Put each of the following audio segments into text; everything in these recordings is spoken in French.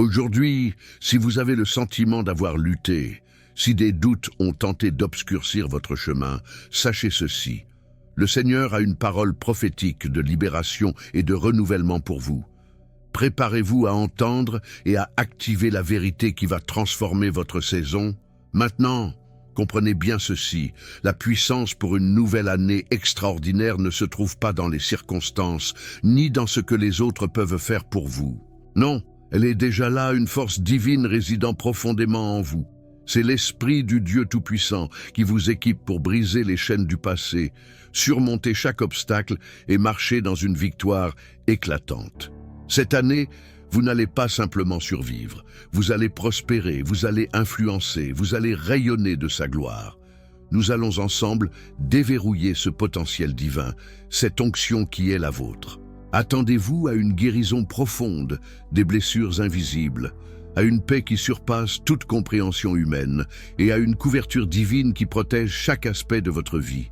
Aujourd'hui, si vous avez le sentiment d'avoir lutté, si des doutes ont tenté d'obscurcir votre chemin, sachez ceci. Le Seigneur a une parole prophétique de libération et de renouvellement pour vous. Préparez-vous à entendre et à activer la vérité qui va transformer votre saison. Maintenant, comprenez bien ceci, la puissance pour une nouvelle année extraordinaire ne se trouve pas dans les circonstances, ni dans ce que les autres peuvent faire pour vous. Non, elle est déjà là, une force divine résidant profondément en vous. C'est l'Esprit du Dieu Tout-Puissant qui vous équipe pour briser les chaînes du passé, surmonter chaque obstacle et marcher dans une victoire éclatante. Cette année, vous n'allez pas simplement survivre, vous allez prospérer, vous allez influencer, vous allez rayonner de sa gloire. Nous allons ensemble déverrouiller ce potentiel divin, cette onction qui est la vôtre. Attendez-vous à une guérison profonde des blessures invisibles, à une paix qui surpasse toute compréhension humaine et à une couverture divine qui protège chaque aspect de votre vie.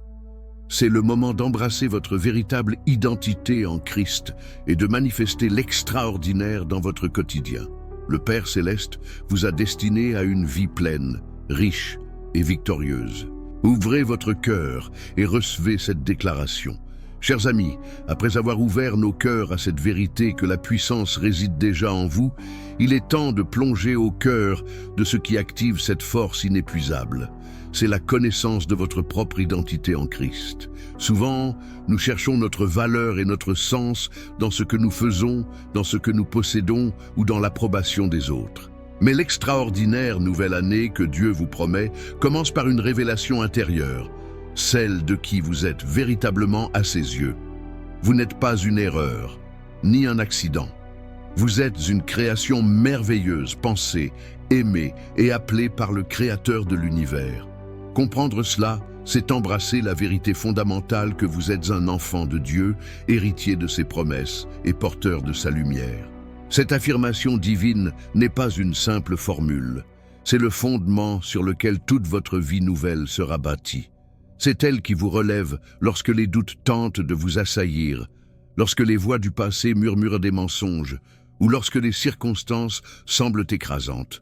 C'est le moment d'embrasser votre véritable identité en Christ et de manifester l'extraordinaire dans votre quotidien. Le Père Céleste vous a destiné à une vie pleine, riche et victorieuse. Ouvrez votre cœur et recevez cette déclaration. Chers amis, après avoir ouvert nos cœurs à cette vérité que la puissance réside déjà en vous, il est temps de plonger au cœur de ce qui active cette force inépuisable. C'est la connaissance de votre propre identité en Christ. Souvent, nous cherchons notre valeur et notre sens dans ce que nous faisons, dans ce que nous possédons ou dans l'approbation des autres. Mais l'extraordinaire nouvelle année que Dieu vous promet commence par une révélation intérieure, celle de qui vous êtes véritablement à ses yeux. Vous n'êtes pas une erreur, ni un accident. Vous êtes une création merveilleuse, pensée, aimée et appelée par le Créateur de l'univers. Comprendre cela, c'est embrasser la vérité fondamentale que vous êtes un enfant de Dieu, héritier de ses promesses et porteur de sa lumière. Cette affirmation divine n'est pas une simple formule, c'est le fondement sur lequel toute votre vie nouvelle sera bâtie. C'est elle qui vous relève lorsque les doutes tentent de vous assaillir, lorsque les voix du passé murmurent des mensonges, ou lorsque les circonstances semblent écrasantes.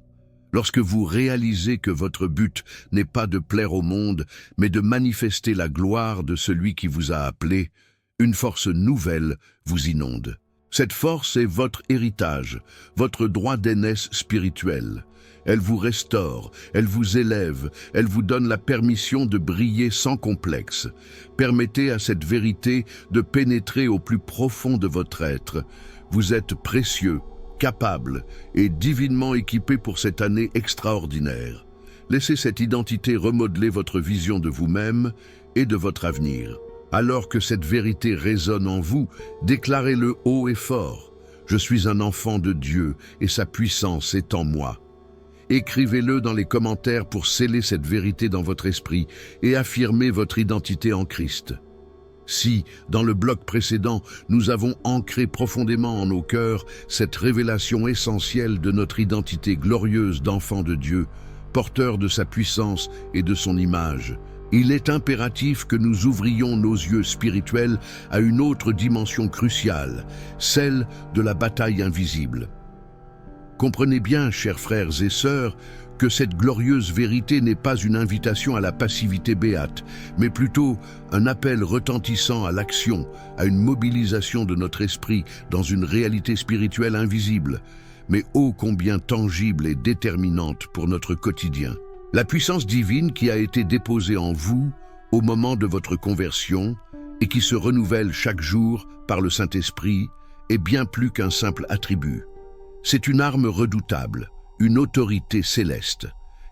Lorsque vous réalisez que votre but n'est pas de plaire au monde, mais de manifester la gloire de celui qui vous a appelé, une force nouvelle vous inonde. Cette force est votre héritage, votre droit d'aînesse spirituel. Elle vous restaure, elle vous élève, elle vous donne la permission de briller sans complexe. Permettez à cette vérité de pénétrer au plus profond de votre être. Vous êtes précieux, capable et divinement équipé pour cette année extraordinaire. Laissez cette identité remodeler votre vision de vous-même et de votre avenir. Alors que cette vérité résonne en vous, déclarez-le haut et fort. Je suis un enfant de Dieu et sa puissance est en moi. Écrivez-le dans les commentaires pour sceller cette vérité dans votre esprit et affirmer votre identité en Christ. Si, dans le bloc précédent, nous avons ancré profondément en nos cœurs cette révélation essentielle de notre identité glorieuse d'enfant de Dieu, porteur de sa puissance et de son image, il est impératif que nous ouvrions nos yeux spirituels à une autre dimension cruciale, celle de la bataille invisible. Comprenez bien, chers frères et sœurs, que cette glorieuse vérité n'est pas une invitation à la passivité béate, mais plutôt un appel retentissant à l'action, à une mobilisation de notre esprit dans une réalité spirituelle invisible, mais ô combien tangible et déterminante pour notre quotidien. La puissance divine qui a été déposée en vous au moment de votre conversion et qui se renouvelle chaque jour par le Saint-Esprit est bien plus qu'un simple attribut. C'est une arme redoutable, une autorité céleste,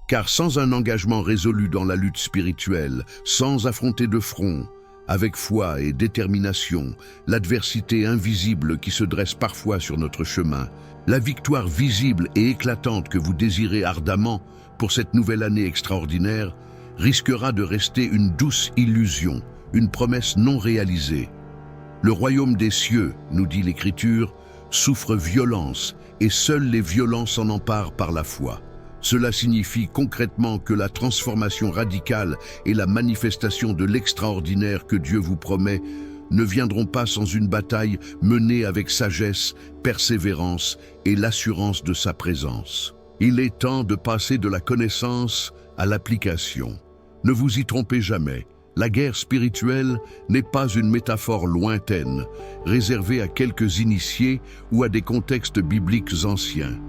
car sans un engagement résolu dans la lutte spirituelle, sans affronter de front, avec foi et détermination, l'adversité invisible qui se dresse parfois sur notre chemin, la victoire visible et éclatante que vous désirez ardemment pour cette nouvelle année extraordinaire, risquera de rester une douce illusion, une promesse non réalisée. Le royaume des cieux, nous dit l'Écriture, souffre violence et seuls les violents s'en emparent par la foi. Cela signifie concrètement que la transformation radicale et la manifestation de l'extraordinaire que Dieu vous promet ne viendront pas sans une bataille menée avec sagesse, persévérance et l'assurance de sa présence. Il est temps de passer de la connaissance à l'application. Ne vous y trompez jamais. La guerre spirituelle n'est pas une métaphore lointaine, réservée à quelques initiés ou à des contextes bibliques anciens.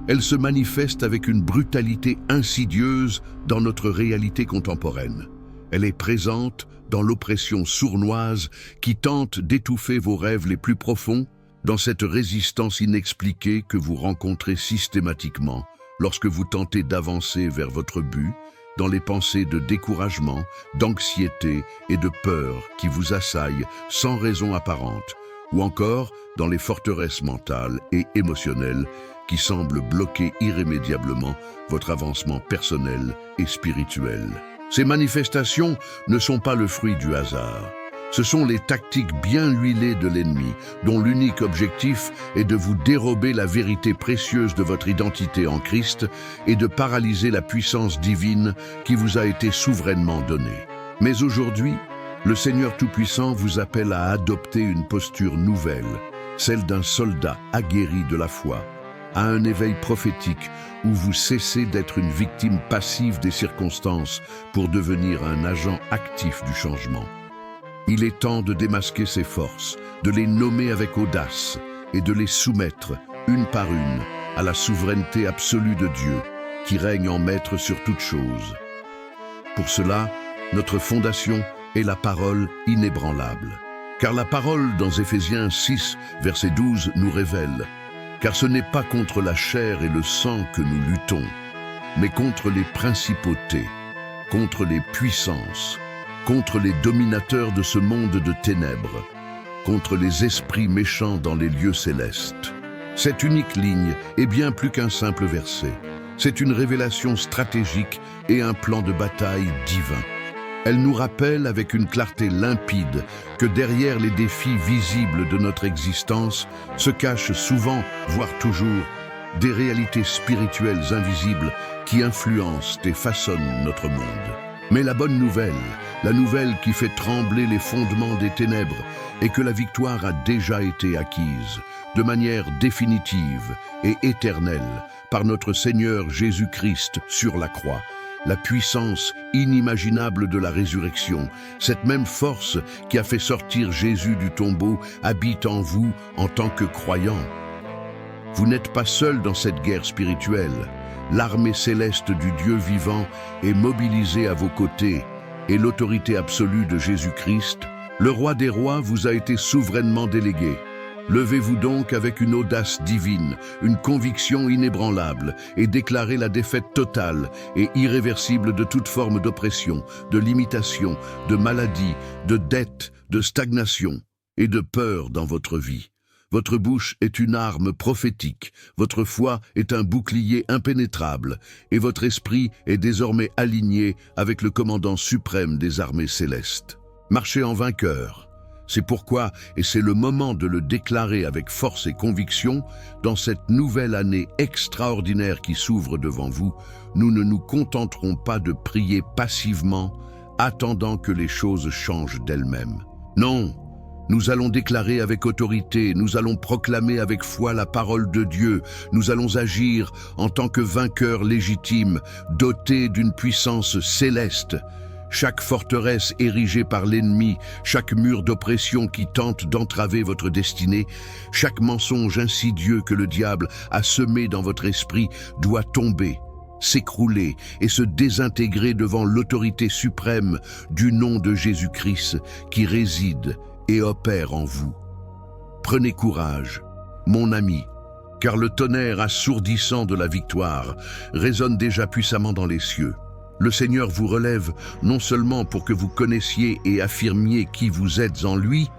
Elle se manifeste avec une brutalité insidieuse dans notre réalité contemporaine. Elle est présente dans l'oppression sournoise qui tente d'étouffer vos rêves les plus profonds, dans cette résistance inexpliquée que vous rencontrez systématiquement lorsque vous tentez d'avancer vers votre but, dans les pensées de découragement, d'anxiété et de peur qui vous assaillent sans raison apparente, ou encore dans les forteresses mentales et émotionnelles qui semblent bloquer irrémédiablement votre avancement personnel et spirituel. Ces manifestations ne sont pas le fruit du hasard. Ce sont les tactiques bien huilées de l'ennemi, dont l'unique objectif est de vous dérober la vérité précieuse de votre identité en Christ et de paralyser la puissance divine qui vous a été souverainement donnée. Mais aujourd'hui, le Seigneur Tout-Puissant vous appelle à adopter une posture nouvelle, celle d'un soldat aguerri de la foi, à un éveil prophétique où vous cessez d'être une victime passive des circonstances pour devenir un agent actif du changement. Il est temps de démasquer ces forces, de les nommer avec audace et de les soumettre, une par une, à la souveraineté absolue de Dieu, qui règne en maître sur toute chose. Pour cela, notre fondation est la parole inébranlable. Car la parole dans Éphésiens 6, verset 12, nous révèle « Car ce n'est pas contre la chair et le sang que nous luttons, mais contre les principautés, contre les puissances, contre les dominateurs de ce monde de ténèbres, contre les esprits méchants dans les lieux célestes. » Cette unique ligne est bien plus qu'un simple verset. C'est une révélation stratégique et un plan de bataille divin. Elle nous rappelle avec une clarté limpide que derrière les défis visibles de notre existence se cachent souvent, voire toujours, des réalités spirituelles invisibles qui influencent et façonnent notre monde. Mais la bonne nouvelle, la nouvelle qui fait trembler les fondements des ténèbres, est que la victoire a déjà été acquise, de manière définitive et éternelle, par notre Seigneur Jésus-Christ sur la croix. La puissance inimaginable de la résurrection, cette même force qui a fait sortir Jésus du tombeau, habite en vous en tant que croyant. Vous n'êtes pas seul dans cette guerre spirituelle. L'armée céleste du Dieu vivant est mobilisée à vos côtés et l'autorité absolue de Jésus-Christ, le roi des rois, vous a été souverainement délégué. Levez-vous donc avec une audace divine, une conviction inébranlable et déclarez la défaite totale et irréversible de toute forme d'oppression, de limitation, de maladie, de dette, de stagnation et de peur dans votre vie. Votre bouche est une arme prophétique, votre foi est un bouclier impénétrable et votre esprit est désormais aligné avec le commandant suprême des armées célestes. Marchez en vainqueur. C'est pourquoi, et c'est le moment de le déclarer avec force et conviction, dans cette nouvelle année extraordinaire qui s'ouvre devant vous, nous ne nous contenterons pas de prier passivement, attendant que les choses changent d'elles-mêmes. Non, nous allons déclarer avec autorité, nous allons proclamer avec foi la parole de Dieu, nous allons agir en tant que vainqueurs légitimes, dotés d'une puissance céleste. Chaque forteresse érigée par l'ennemi, chaque mur d'oppression qui tente d'entraver votre destinée, chaque mensonge insidieux que le diable a semé dans votre esprit doit tomber, s'écrouler et se désintégrer devant l'autorité suprême du nom de Jésus-Christ qui réside et opère en vous. Prenez courage, mon ami, car le tonnerre assourdissant de la victoire résonne déjà puissamment dans les cieux. Le Seigneur vous relève non seulement pour que vous connaissiez et affirmiez qui vous êtes en lui,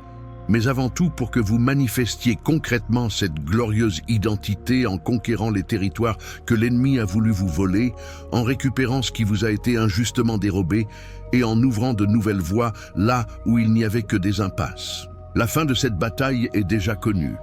mais avant tout pour que vous manifestiez concrètement cette glorieuse identité en conquérant les territoires que l'ennemi a voulu vous voler, en récupérant ce qui vous a été injustement dérobé et en ouvrant de nouvelles voies là où il n'y avait que des impasses. La fin de cette bataille est déjà connue.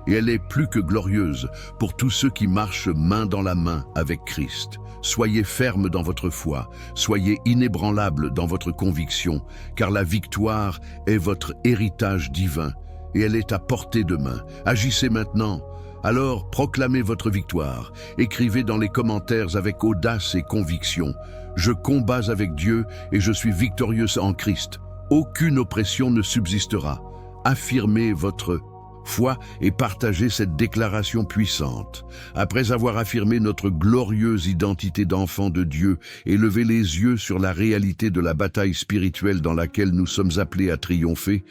et elle est plus que glorieuse pour tous ceux qui marchent main dans la main avec Christ. Soyez fermes dans votre foi, soyez inébranlables dans votre conviction, car la victoire est votre héritage divin, et elle est à portée de main. Agissez maintenant. Alors proclamez votre victoire, écrivez dans les commentaires avec audace et conviction. Je combats avec Dieu et je suis victorieuse en Christ. Aucune oppression ne subsistera. Affirmez votre foi et partagez cette déclaration puissante. Après avoir affirmé notre glorieuse identité d'enfant de Dieu et levé les yeux sur la réalité de la bataille spirituelle dans laquelle nous sommes appelés à triompher,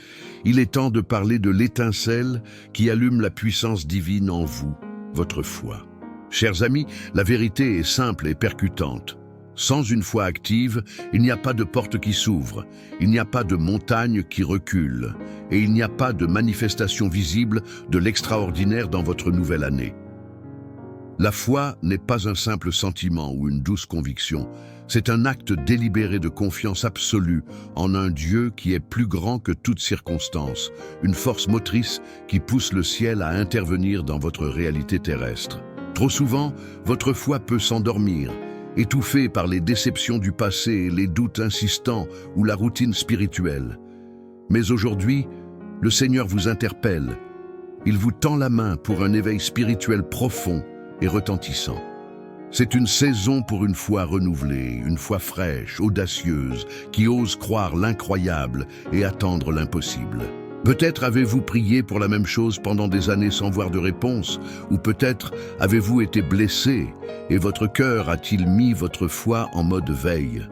il est temps de parler de l'étincelle qui allume la puissance divine en vous, votre foi. Chers amis, la vérité est simple et percutante. Sans une foi active, il n'y a pas de porte qui s'ouvre, il n'y a pas de montagne qui recule, et il n'y a pas de manifestation visible de l'extraordinaire dans votre nouvelle année. La foi n'est pas un simple sentiment ou une douce conviction, c'est un acte délibéré de confiance absolue en un Dieu qui est plus grand que toute circonstance, une force motrice qui pousse le ciel à intervenir dans votre réalité terrestre. Trop souvent, votre foi peut s'endormir, étouffé par les déceptions du passé, les doutes insistants ou la routine spirituelle. Mais aujourd'hui, le Seigneur vous interpelle. Il vous tend la main pour un éveil spirituel profond et retentissant. C'est une saison pour une foi renouvelée, une foi fraîche, audacieuse, qui ose croire l'incroyable et attendre l'impossible. Peut-être avez-vous prié pour la même chose pendant des années sans voir de réponse, ou peut-être avez-vous été blessé et votre cœur a-t-il mis votre foi en mode veille.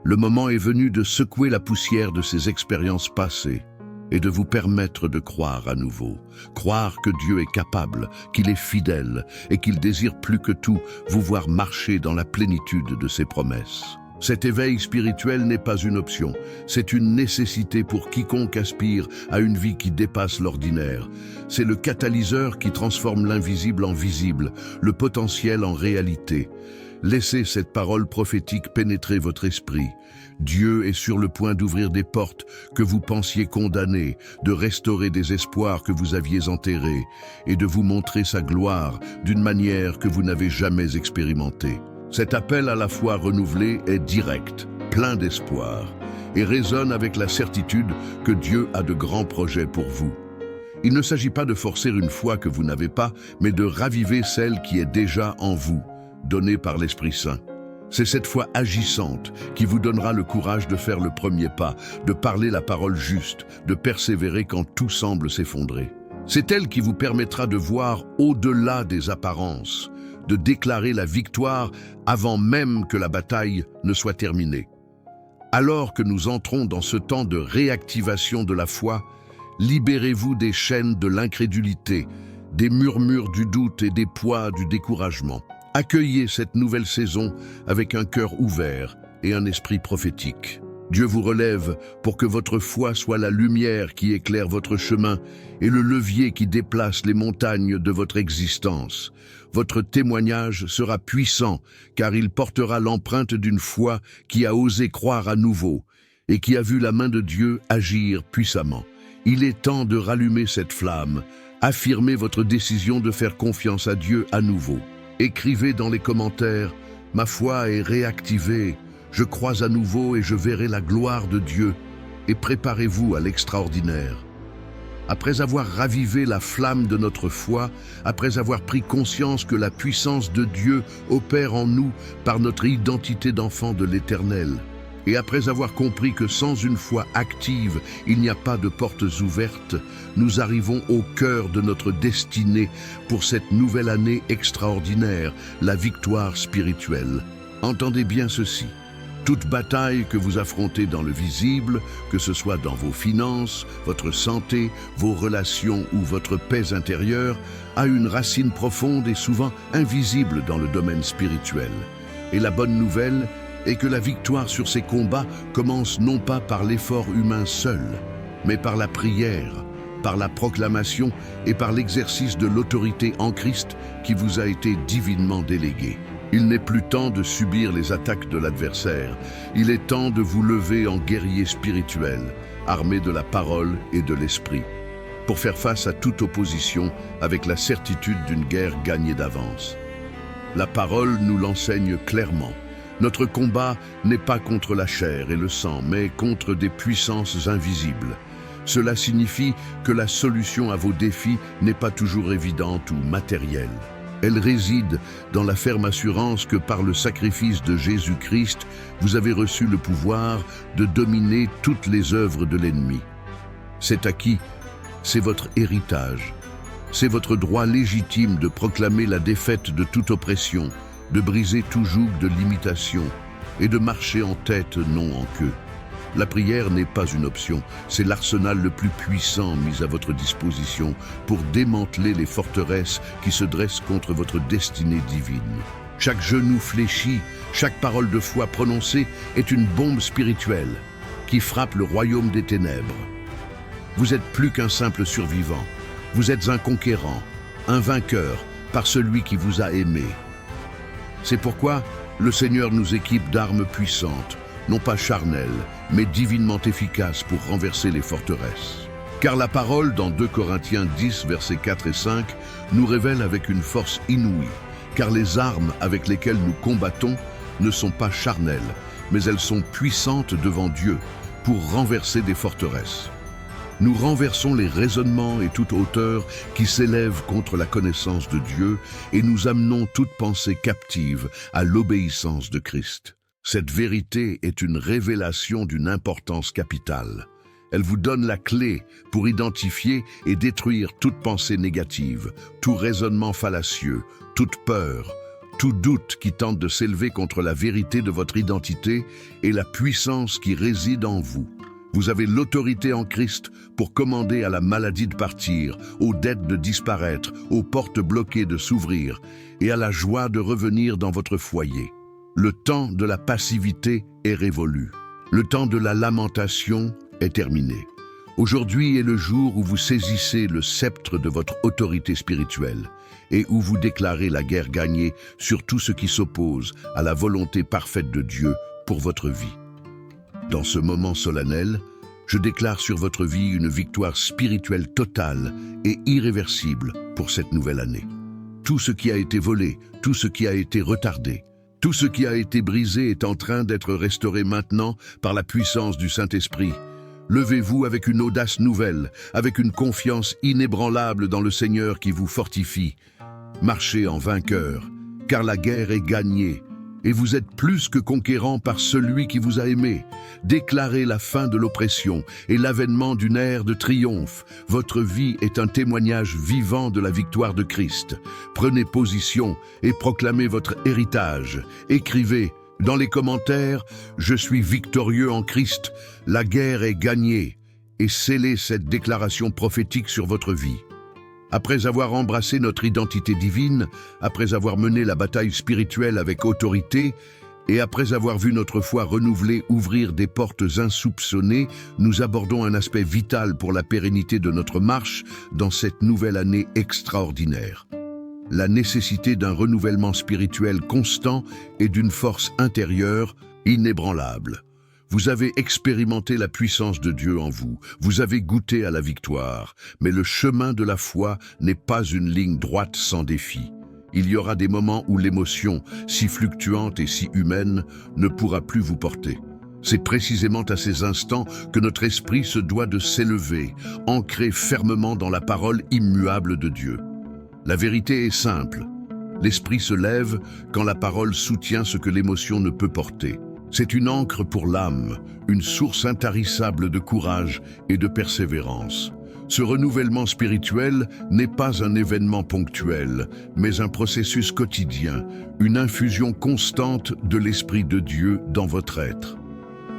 Le moment est venu de secouer la poussière de ces expériences passées et de vous permettre de croire à nouveau. Croire que Dieu est capable, qu'il est fidèle et qu'il désire plus que tout vous voir marcher dans la plénitude de ses promesses. Cet éveil spirituel n'est pas une option, c'est une nécessité pour quiconque aspire à une vie qui dépasse l'ordinaire. C'est le catalyseur qui transforme l'invisible en visible, le potentiel en réalité. Laissez cette parole prophétique pénétrer votre esprit. Dieu est sur le point d'ouvrir des portes que vous pensiez condamnées, de restaurer des espoirs que vous aviez enterrés et de vous montrer sa gloire d'une manière que vous n'avez jamais expérimentée. Cet appel à la foi renouvelée est direct, plein d'espoir, et résonne avec la certitude que Dieu a de grands projets pour vous. Il ne s'agit pas de forcer une foi que vous n'avez pas, mais de raviver celle qui est déjà en vous, donnée par l'Esprit Saint. C'est cette foi agissante qui vous donnera le courage de faire le premier pas, de parler la parole juste, de persévérer quand tout semble s'effondrer. C'est elle qui vous permettra de voir au-delà des apparences, de déclarer la victoire avant même que la bataille ne soit terminée. Alors que nous entrons dans ce temps de réactivation de la foi, libérez-vous des chaînes de l'incrédulité, des murmures du doute et des poids du découragement. Accueillez cette nouvelle saison avec un cœur ouvert et un esprit prophétique. Dieu vous relève pour que votre foi soit la lumière qui éclaire votre chemin et le levier qui déplace les montagnes de votre existence. Votre témoignage sera puissant car il portera l'empreinte d'une foi qui a osé croire à nouveau et qui a vu la main de Dieu agir puissamment. Il est temps de rallumer cette flamme. Affirmez votre décision de faire confiance à Dieu à nouveau. Écrivez dans les commentaires « Ma foi est réactivée ». Je crois à nouveau et je verrai la gloire de Dieu, et préparez-vous à l'extraordinaire. Après avoir ravivé la flamme de notre foi, après avoir pris conscience que la puissance de Dieu opère en nous par notre identité d'enfant de l'Éternel, et après avoir compris que sans une foi active, il n'y a pas de portes ouvertes, nous arrivons au cœur de notre destinée pour cette nouvelle année extraordinaire, la victoire spirituelle. Entendez bien ceci. Toute bataille que vous affrontez dans le visible, que ce soit dans vos finances, votre santé, vos relations ou votre paix intérieure, a une racine profonde et souvent invisible dans le domaine spirituel. Et la bonne nouvelle est que la victoire sur ces combats commence non pas par l'effort humain seul, mais par la prière, par la proclamation et par l'exercice de l'autorité en Christ qui vous a été divinement déléguée. Il n'est plus temps de subir les attaques de l'adversaire. Il est temps de vous lever en guerrier spirituel, armé de la parole et de l'esprit. pour faire face à toute opposition avec la certitude d'une guerre gagnée d'avance. La parole nous l'enseigne clairement. Notre combat n'est pas contre la chair et le sang, mais contre des puissances invisibles. Cela signifie que la solution à vos défis n'est pas toujours évidente ou matérielle. Elle réside dans la ferme assurance que par le sacrifice de Jésus-Christ, vous avez reçu le pouvoir de dominer toutes les œuvres de l'ennemi. Cet acquis, c'est votre héritage. C'est votre droit légitime de proclamer la défaite de toute oppression, de briser tout joug de limitation et de marcher en tête, non en queue. La prière n'est pas une option, c'est l'arsenal le plus puissant mis à votre disposition pour démanteler les forteresses qui se dressent contre votre destinée divine. Chaque genou fléchi, chaque parole de foi prononcée est une bombe spirituelle qui frappe le royaume des ténèbres. Vous êtes plus qu'un simple survivant, vous êtes un conquérant, un vainqueur par celui qui vous a aimé. C'est pourquoi le Seigneur nous équipe d'armes puissantes, non pas charnelles, mais divinement efficaces pour renverser les forteresses. Car la parole, dans 2 Corinthiens 10, versets 4 et 5, nous révèle avec une force inouïe, car les armes avec lesquelles nous combattons ne sont pas charnelles, mais elles sont puissantes devant Dieu pour renverser des forteresses. Nous renversons les raisonnements et toute hauteur qui s'élèvent contre la connaissance de Dieu et nous amenons toute pensée captive à l'obéissance de Christ. Cette vérité est une révélation d'une importance capitale. Elle vous donne la clé pour identifier et détruire toute pensée négative, tout raisonnement fallacieux, toute peur, tout doute qui tente de s'élever contre la vérité de votre identité et la puissance qui réside en vous. Vous avez l'autorité en Christ pour commander à la maladie de partir, aux dettes de disparaître, aux portes bloquées de s'ouvrir et à la joie de revenir dans votre foyer. Le temps de la passivité est révolu. Le temps de la lamentation est terminé. Aujourd'hui est le jour où vous saisissez le sceptre de votre autorité spirituelle et où vous déclarez la guerre gagnée sur tout ce qui s'oppose à la volonté parfaite de Dieu pour votre vie. Dans ce moment solennel, je déclare sur votre vie une victoire spirituelle totale et irréversible pour cette nouvelle année. Tout ce qui a été volé, tout ce qui a été retardé, tout ce qui a été brisé est en train d'être restauré maintenant par la puissance du Saint-Esprit. Levez-vous avec une audace nouvelle, avec une confiance inébranlable dans le Seigneur qui vous fortifie. Marchez en vainqueur, car la guerre est gagnée, et vous êtes plus que conquérant par celui qui vous a aimé. Déclarez la fin de l'oppression et l'avènement d'une ère de triomphe. Votre vie est un témoignage vivant de la victoire de Christ. Prenez position et proclamez votre héritage. Écrivez dans les commentaires « Je suis victorieux en Christ, la guerre est gagnée » et scellez cette déclaration prophétique sur votre vie. Après avoir embrassé notre identité divine, après avoir mené la bataille spirituelle avec autorité, et après avoir vu notre foi renouvelée ouvrir des portes insoupçonnées, nous abordons un aspect vital pour la pérennité de notre marche dans cette nouvelle année extraordinaire. La nécessité d'un renouvellement spirituel constant et d'une force intérieure inébranlable. Vous avez expérimenté la puissance de Dieu en vous, vous avez goûté à la victoire, mais le chemin de la foi n'est pas une ligne droite sans défi. Il y aura des moments où l'émotion, si fluctuante et si humaine, ne pourra plus vous porter. C'est précisément à ces instants que notre esprit se doit de s'élever, ancré fermement dans la parole immuable de Dieu. La vérité est simple. L'esprit se lève quand la parole soutient ce que l'émotion ne peut porter. C'est une ancre pour l'âme, une source intarissable de courage et de persévérance. Ce renouvellement spirituel n'est pas un événement ponctuel, mais un processus quotidien, une infusion constante de l'Esprit de Dieu dans votre être.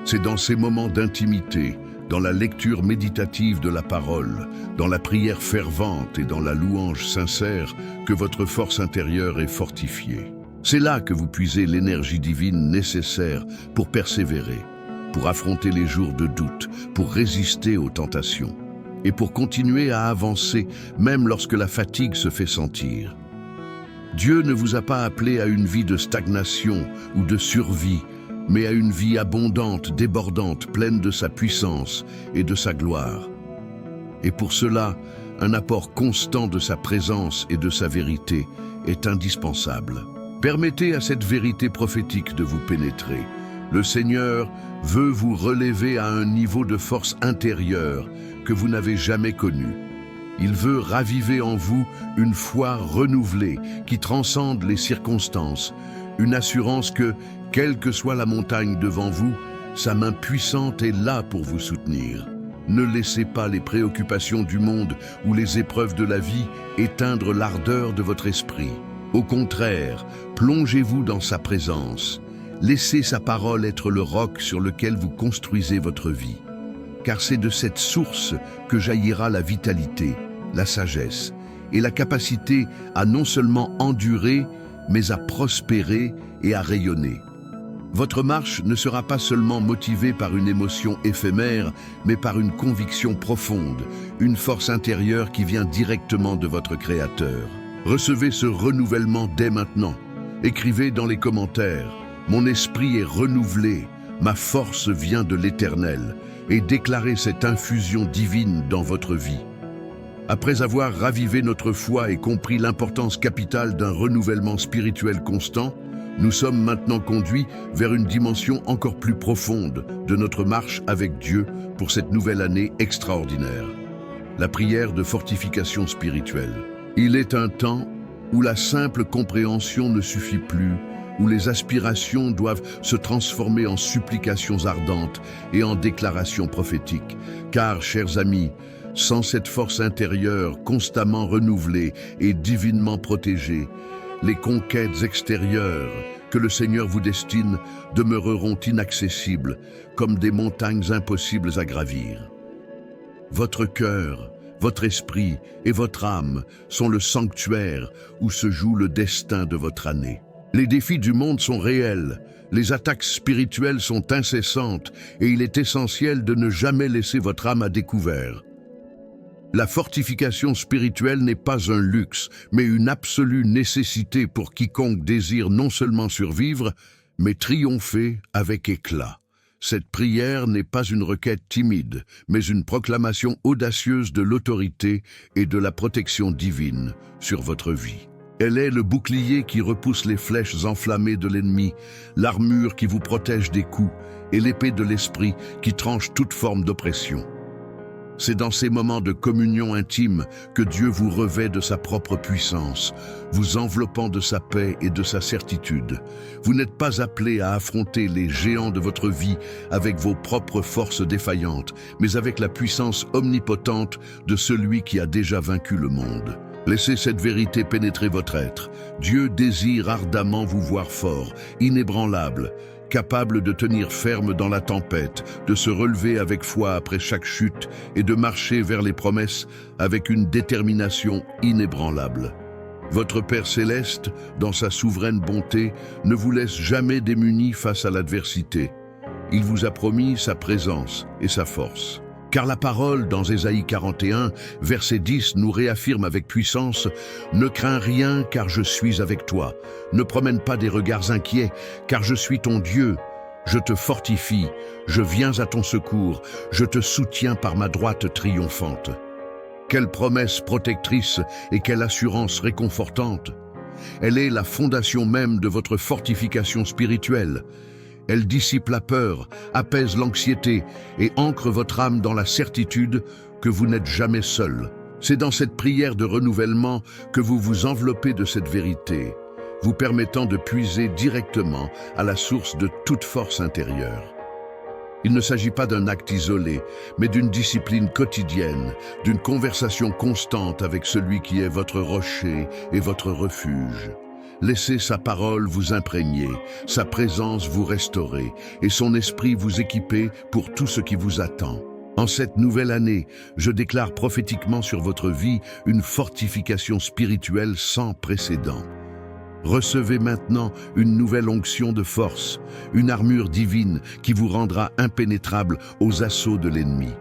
C'est dans ces moments d'intimité, dans la lecture méditative de la parole, dans la prière fervente et dans la louange sincère que votre force intérieure est fortifiée. C'est là que vous puisez l'énergie divine nécessaire pour persévérer, pour affronter les jours de doute, pour résister aux tentations et pour continuer à avancer même lorsque la fatigue se fait sentir. Dieu ne vous a pas appelé à une vie de stagnation ou de survie, mais à une vie abondante, débordante, pleine de sa puissance et de sa gloire. Et pour cela, un apport constant de sa présence et de sa vérité est indispensable. Permettez à cette vérité prophétique de vous pénétrer. Le Seigneur veut vous relever à un niveau de force intérieure que vous n'avez jamais connu. Il veut raviver en vous une foi renouvelée qui transcende les circonstances, une assurance que, quelle que soit la montagne devant vous, sa main puissante est là pour vous soutenir. Ne laissez pas les préoccupations du monde ou les épreuves de la vie éteindre l'ardeur de votre esprit. Au contraire, plongez-vous dans sa présence. Laissez sa parole être le roc sur lequel vous construisez votre vie. Car c'est de cette source que jaillira la vitalité, la sagesse et la capacité à non seulement endurer, mais à prospérer et à rayonner. Votre marche ne sera pas seulement motivée par une émotion éphémère, mais par une conviction profonde, une force intérieure qui vient directement de votre Créateur. Recevez ce renouvellement dès maintenant. Écrivez dans les commentaires « Mon esprit est renouvelé, ma force vient de l'Éternel » et déclarez cette infusion divine dans votre vie. Après avoir ravivé notre foi et compris l'importance capitale d'un renouvellement spirituel constant, nous sommes maintenant conduits vers une dimension encore plus profonde de notre marche avec Dieu pour cette nouvelle année extraordinaire. La prière de fortification spirituelle. Il est un temps où la simple compréhension ne suffit plus, où les aspirations doivent se transformer en supplications ardentes et en déclarations prophétiques. Car, chers amis, sans cette force intérieure constamment renouvelée et divinement protégée, les conquêtes extérieures que le Seigneur vous destine demeureront inaccessibles, comme des montagnes impossibles à gravir. Votre cœur, votre esprit et votre âme sont le sanctuaire où se joue le destin de votre année. Les défis du monde sont réels, les attaques spirituelles sont incessantes et il est essentiel de ne jamais laisser votre âme à découvert. La fortification spirituelle n'est pas un luxe, mais une absolue nécessité pour quiconque désire non seulement survivre, mais triompher avec éclat. Cette prière n'est pas une requête timide, mais une proclamation audacieuse de l'autorité et de la protection divine sur votre vie. Elle est le bouclier qui repousse les flèches enflammées de l'ennemi, l'armure qui vous protège des coups et l'épée de l'esprit qui tranche toute forme d'oppression. C'est dans ces moments de communion intime que Dieu vous revêt de sa propre puissance, vous enveloppant de sa paix et de sa certitude. Vous n'êtes pas appelé à affronter les géants de votre vie avec vos propres forces défaillantes, mais avec la puissance omnipotente de celui qui a déjà vaincu le monde. Laissez cette vérité pénétrer votre être. Dieu désire ardemment vous voir fort, inébranlable, capable de tenir ferme dans la tempête, de se relever avec foi après chaque chute et de marcher vers les promesses avec une détermination inébranlable. Votre Père céleste, dans sa souveraine bonté, ne vous laisse jamais démunis face à l'adversité. Il vous a promis sa présence et sa force. Car la parole dans Ésaïe 41, verset 10, nous réaffirme avec puissance « Ne crains rien, car je suis avec toi. Ne promène pas des regards inquiets, car je suis ton Dieu. Je te fortifie, je viens à ton secours, je te soutiens par ma droite triomphante. » Quelle promesse protectrice et quelle assurance réconfortante! Elle est la fondation même de votre fortification spirituelle. Elle dissipe la peur, apaise l'anxiété et ancre votre âme dans la certitude que vous n'êtes jamais seul. C'est dans cette prière de renouvellement que vous vous enveloppez de cette vérité, vous permettant de puiser directement à la source de toute force intérieure. Il ne s'agit pas d'un acte isolé, mais d'une discipline quotidienne, d'une conversation constante avec celui qui est votre rocher et votre refuge. Laissez sa parole vous imprégner, sa présence vous restaurer et son esprit vous équiper pour tout ce qui vous attend. En cette nouvelle année, je déclare prophétiquement sur votre vie une fortification spirituelle sans précédent. Recevez maintenant une nouvelle onction de force, une armure divine qui vous rendra impénétrable aux assauts de l'ennemi.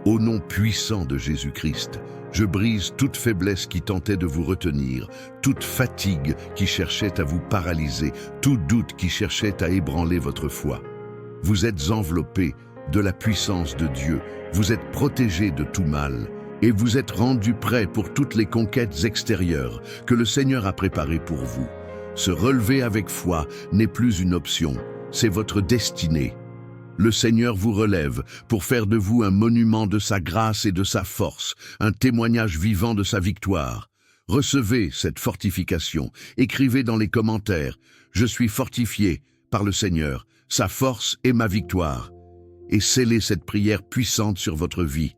Au nom puissant de Jésus-Christ, je brise toute faiblesse qui tentait de vous retenir, toute fatigue qui cherchait à vous paralyser, tout doute qui cherchait à ébranler votre foi. Vous êtes enveloppés de la puissance de Dieu. Vous êtes protégé de tout mal et vous êtes rendu prêt pour toutes les conquêtes extérieures que le Seigneur a préparées pour vous. Se relever avec foi n'est plus une option, c'est votre destinée. Le Seigneur vous relève pour faire de vous un monument de sa grâce et de sa force, un témoignage vivant de sa victoire. Recevez cette fortification, écrivez dans les commentaires « Je suis fortifié par le Seigneur, sa force est ma victoire » et scellez cette prière puissante sur votre vie.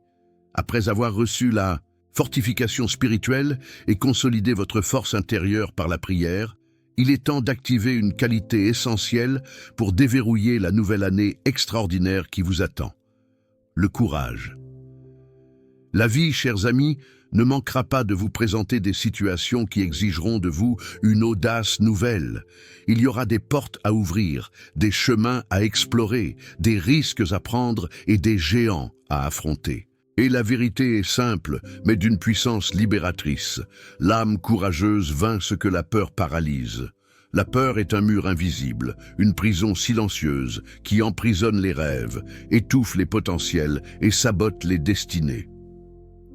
Après avoir reçu la fortification spirituelle et consolidé votre force intérieure par la prière, il est temps d'activer une qualité essentielle pour déverrouiller la nouvelle année extraordinaire qui vous attend. Le courage. La vie, chers amis, ne manquera pas de vous présenter des situations qui exigeront de vous une audace nouvelle. Il y aura des portes à ouvrir, des chemins à explorer, des risques à prendre et des géants à affronter. Et la vérité est simple, mais d'une puissance libératrice. L'âme courageuse vainc ce que la peur paralyse. La peur est un mur invisible, une prison silencieuse qui emprisonne les rêves, étouffe les potentiels et sabote les destinées.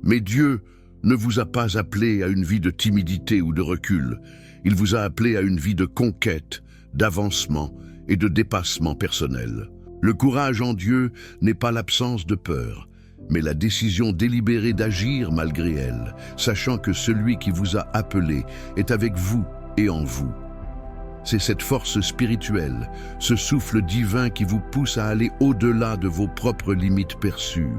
Mais Dieu ne vous a pas appelé à une vie de timidité ou de recul. Il vous a appelé à une vie de conquête, d'avancement et de dépassement personnel. Le courage en Dieu n'est pas l'absence de peur, mais la décision délibérée d'agir malgré elle, sachant que celui qui vous a appelé est avec vous et en vous. C'est cette force spirituelle, ce souffle divin qui vous pousse à aller au-delà de vos propres limites perçues,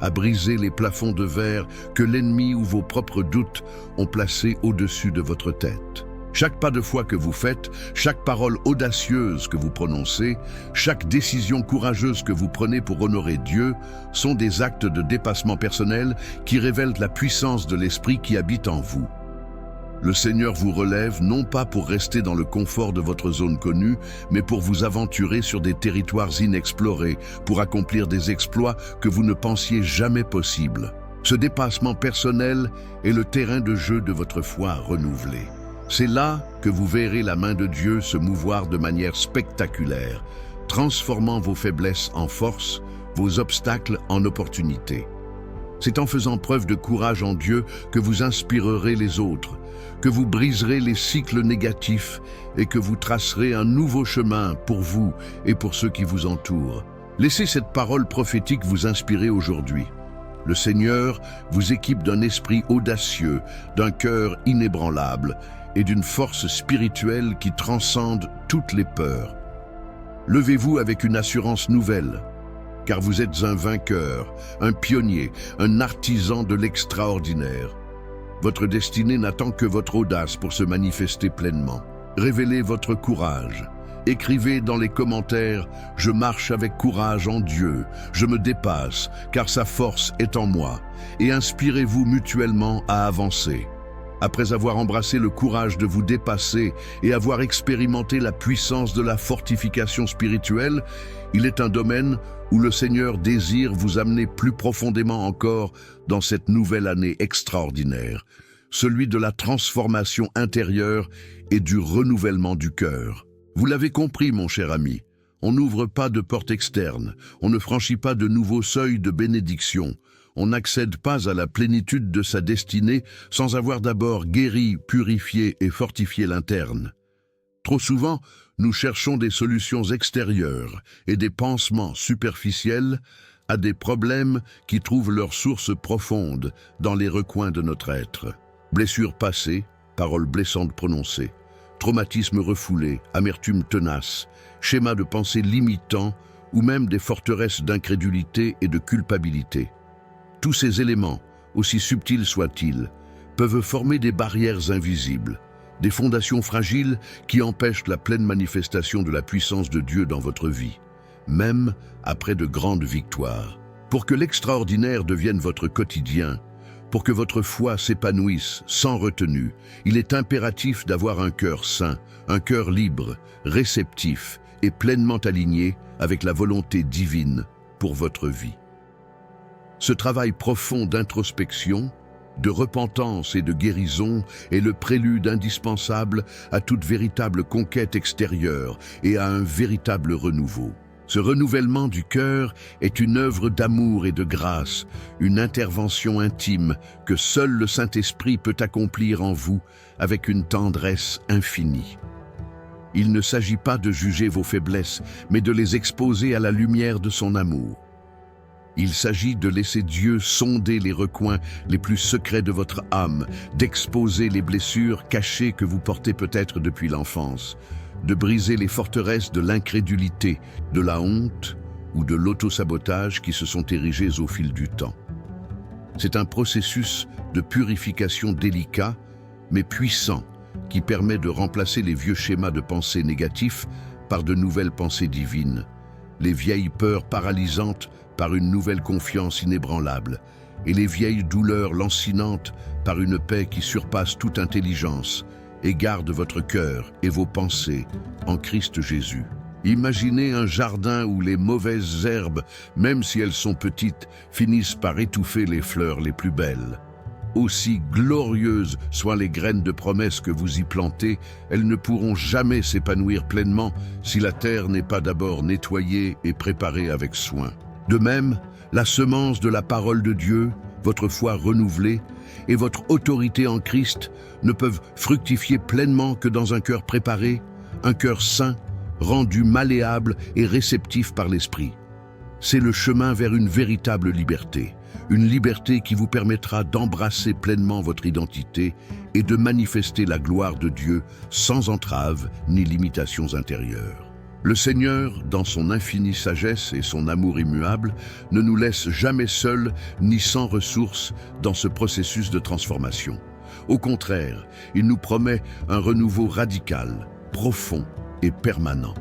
à briser les plafonds de verre que l'ennemi ou vos propres doutes ont placés au-dessus de votre tête. Chaque pas de foi que vous faites, chaque parole audacieuse que vous prononcez, chaque décision courageuse que vous prenez pour honorer Dieu sont des actes de dépassement personnel qui révèlent la puissance de l'Esprit qui habite en vous. Le Seigneur vous relève non pas pour rester dans le confort de votre zone connue, mais pour vous aventurer sur des territoires inexplorés, pour accomplir des exploits que vous ne pensiez jamais possibles. Ce dépassement personnel est le terrain de jeu de votre foi renouvelée. C'est là que vous verrez la main de Dieu se mouvoir de manière spectaculaire, transformant vos faiblesses en force, vos obstacles en opportunités. C'est en faisant preuve de courage en Dieu que vous inspirerez les autres, que vous briserez les cycles négatifs et que vous tracerez un nouveau chemin pour vous et pour ceux qui vous entourent. Laissez cette parole prophétique vous inspirer aujourd'hui. Le Seigneur vous équipe d'un esprit audacieux, d'un cœur inébranlable et d'une force spirituelle qui transcende toutes les peurs. Levez-vous avec une assurance nouvelle, car vous êtes un vainqueur, un pionnier, un artisan de l'extraordinaire. Votre destinée n'attend que votre audace pour se manifester pleinement. Révélez votre courage. Écrivez dans les commentaires « Je marche avec courage en Dieu, je me dépasse, car sa force est en moi » et inspirez-vous mutuellement à avancer. Après avoir embrassé le courage de vous dépasser et avoir expérimenté la puissance de la fortification spirituelle, il est un domaine où le Seigneur désire vous amener plus profondément encore dans cette nouvelle année extraordinaire, celui de la transformation intérieure et du renouvellement du cœur. Vous l'avez compris, mon cher ami, on n'ouvre pas de porte externe, on ne franchit pas de nouveaux seuils de bénédiction, on n'accède pas à la plénitude de sa destinée sans avoir d'abord guéri, purifié et fortifié l'interne. Trop souvent, nous cherchons des solutions extérieures et des pansements superficiels à des problèmes qui trouvent leur source profonde dans les recoins de notre être. Blessures passées, paroles blessantes prononcées, traumatismes refoulés, amertume tenace, schémas de pensée limitants ou même des forteresses d'incrédulité et de culpabilité. Tous ces éléments, aussi subtils soient-ils, peuvent former des barrières invisibles, des fondations fragiles qui empêchent la pleine manifestation de la puissance de Dieu dans votre vie, même après de grandes victoires. Pour que l'extraordinaire devienne votre quotidien, pour que votre foi s'épanouisse sans retenue, il est impératif d'avoir un cœur saint, un cœur libre, réceptif et pleinement aligné avec la volonté divine pour votre vie. Ce travail profond d'introspection, de repentance et de guérison est le prélude indispensable à toute véritable conquête extérieure et à un véritable renouveau. Ce renouvellement du cœur est une œuvre d'amour et de grâce, une intervention intime que seul le Saint-Esprit peut accomplir en vous avec une tendresse infinie. Il ne s'agit pas de juger vos faiblesses, mais de les exposer à la lumière de son amour. Il s'agit de laisser Dieu sonder les recoins les plus secrets de votre âme, d'exposer les blessures cachées que vous portez peut-être depuis l'enfance, de briser les forteresses de l'incrédulité, de la honte ou de l'autosabotage qui se sont érigées au fil du temps. C'est un processus de purification délicat, mais puissant, qui permet de remplacer les vieux schémas de pensée négatifs par de nouvelles pensées divines, les vieilles peurs paralysantes par une nouvelle confiance inébranlable, et les vieilles douleurs lancinantes par une paix qui surpasse toute intelligence et garde votre cœur et vos pensées en Christ Jésus. Imaginez un jardin où les mauvaises herbes, même si elles sont petites, finissent par étouffer les fleurs les plus belles. Aussi glorieuses soient les graines de promesse que vous y plantez, elles ne pourront jamais s'épanouir pleinement si la terre n'est pas d'abord nettoyée et préparée avec soin. De même, la semence de la parole de Dieu, votre foi renouvelée et votre autorité en Christ ne peuvent fructifier pleinement que dans un cœur préparé, un cœur saint, rendu malléable et réceptif par l'Esprit. C'est le chemin vers une véritable liberté, une liberté qui vous permettra d'embrasser pleinement votre identité et de manifester la gloire de Dieu sans entrave ni limitations intérieures. Le Seigneur, dans son infinie sagesse et son amour immuable, ne nous laisse jamais seuls ni sans ressources dans ce processus de transformation. Au contraire, il nous promet un renouveau radical, profond et permanent.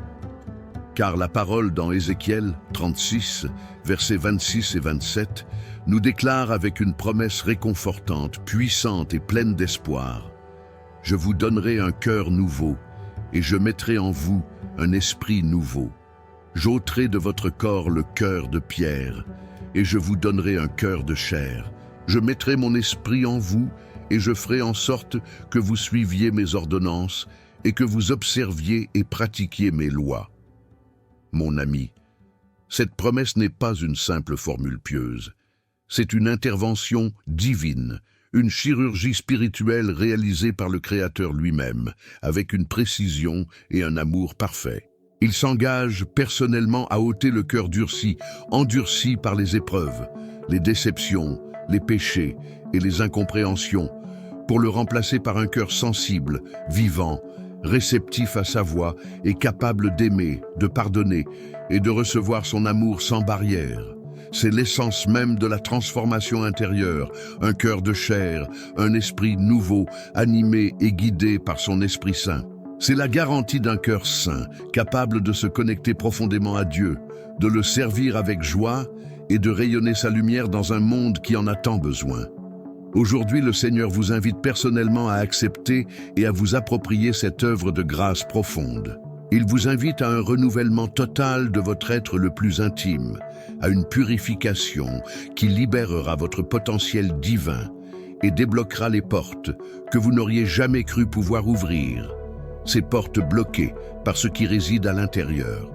Car la parole dans Ézéchiel 36, versets 26 et 27, nous déclare avec une promesse réconfortante, puissante et pleine d'espoir. « Je vous donnerai un cœur nouveau, et je mettrai en vous un esprit nouveau. J'ôterai de votre corps le cœur de pierre, et je vous donnerai un cœur de chair. Je mettrai mon esprit en vous, et je ferai en sorte que vous suiviez mes ordonnances, et que vous observiez et pratiquiez mes lois. » Mon ami, cette promesse n'est pas une simple formule pieuse. C'est une intervention divine, une chirurgie spirituelle réalisée par le Créateur lui-même, avec une précision et un amour parfait. Il s'engage personnellement à ôter le cœur durci, endurci par les épreuves, les déceptions, les péchés et les incompréhensions, pour le remplacer par un cœur sensible, vivant, réceptif à sa voix et capable d'aimer, de pardonner et de recevoir son amour sans barrière. C'est l'essence même de la transformation intérieure, un cœur de chair, un esprit nouveau, animé et guidé par son Esprit Saint. C'est la garantie d'un cœur saint, capable de se connecter profondément à Dieu, de le servir avec joie et de rayonner sa lumière dans un monde qui en a tant besoin. Aujourd'hui, le Seigneur vous invite personnellement à accepter et à vous approprier cette œuvre de grâce profonde. Il vous invite à un renouvellement total de votre être le plus intime, à une purification qui libérera votre potentiel divin et débloquera les portes que vous n'auriez jamais cru pouvoir ouvrir, ces portes bloquées par ce qui réside à l'intérieur.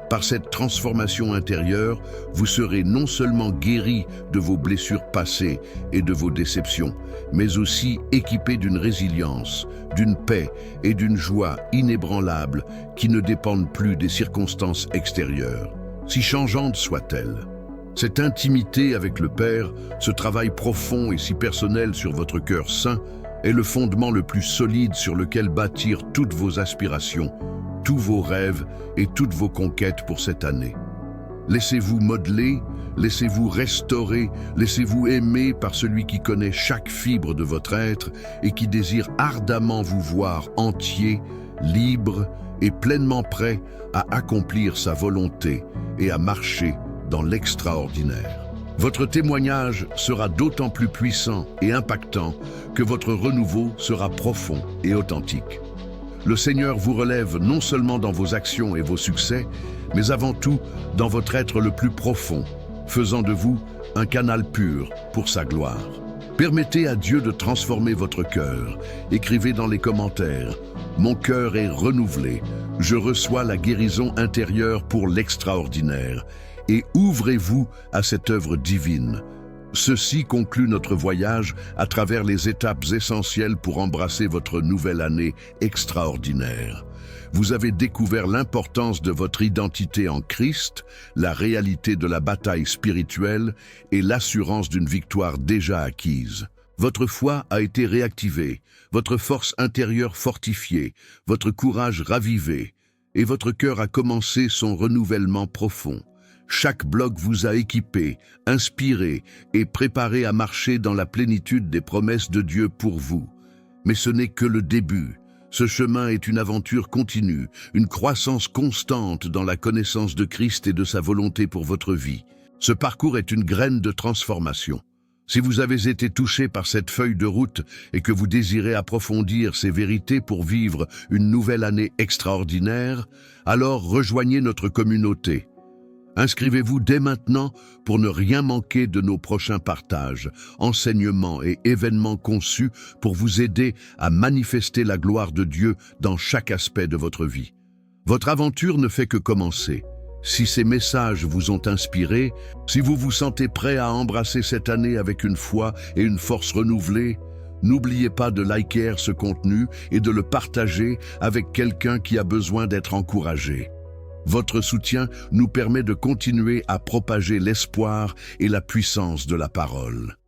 Par cette transformation intérieure, vous serez non seulement guéri de vos blessures passées et de vos déceptions, mais aussi équipé d'une résilience, d'une paix et d'une joie inébranlables qui ne dépendent plus des circonstances extérieures, si changeantes soient-elles. Cette intimité avec le Père, ce travail profond et si personnel sur votre cœur saint, est le fondement le plus solide sur lequel bâtir toutes vos aspirations, tous vos rêves et toutes vos conquêtes pour cette année. Laissez-vous modeler, laissez-vous restaurer, laissez-vous aimer par celui qui connaît chaque fibre de votre être et qui désire ardemment vous voir entier, libre et pleinement prêt à accomplir sa volonté et à marcher dans l'extraordinaire. Votre témoignage sera d'autant plus puissant et impactant que votre renouveau sera profond et authentique. Le Seigneur vous relève non seulement dans vos actions et vos succès, mais avant tout dans votre être le plus profond, faisant de vous un canal pur pour sa gloire. Permettez à Dieu de transformer votre cœur. Écrivez dans les commentaires « Mon cœur est renouvelé, Je reçois la guérison intérieure pour l'extraordinaire et ouvrez-vous à cette œuvre divine. Ceci conclut notre voyage à travers les étapes essentielles pour embrasser votre nouvelle année extraordinaire. Vous avez découvert l'importance de votre identité en Christ, la réalité de la bataille spirituelle et l'assurance d'une victoire déjà acquise. Votre foi a été réactivée, votre force intérieure fortifiée, votre courage ravivé, et votre cœur a commencé son renouvellement profond. Chaque bloc vous a équipé, inspiré et préparé à marcher dans la plénitude des promesses de Dieu pour vous. Mais ce n'est que le début. Ce chemin est une aventure continue, une croissance constante dans la connaissance de Christ et de sa volonté pour votre vie. Ce parcours est une graine de transformation. Si vous avez été touché par cette feuille de route et que vous désirez approfondir ces vérités pour vivre une nouvelle année extraordinaire, alors rejoignez notre communauté. Inscrivez-vous dès maintenant pour ne rien manquer de nos prochains partages, enseignements et événements conçus pour vous aider à manifester la gloire de Dieu dans chaque aspect de votre vie. Votre aventure ne fait que commencer. Si ces messages vous ont inspiré, si vous vous sentez prêt à embrasser cette année avec une foi et une force renouvelée, n'oubliez pas de liker ce contenu et de le partager avec quelqu'un qui a besoin d'être encouragé. Votre soutien nous permet de continuer à propager l'espoir et la puissance de la parole.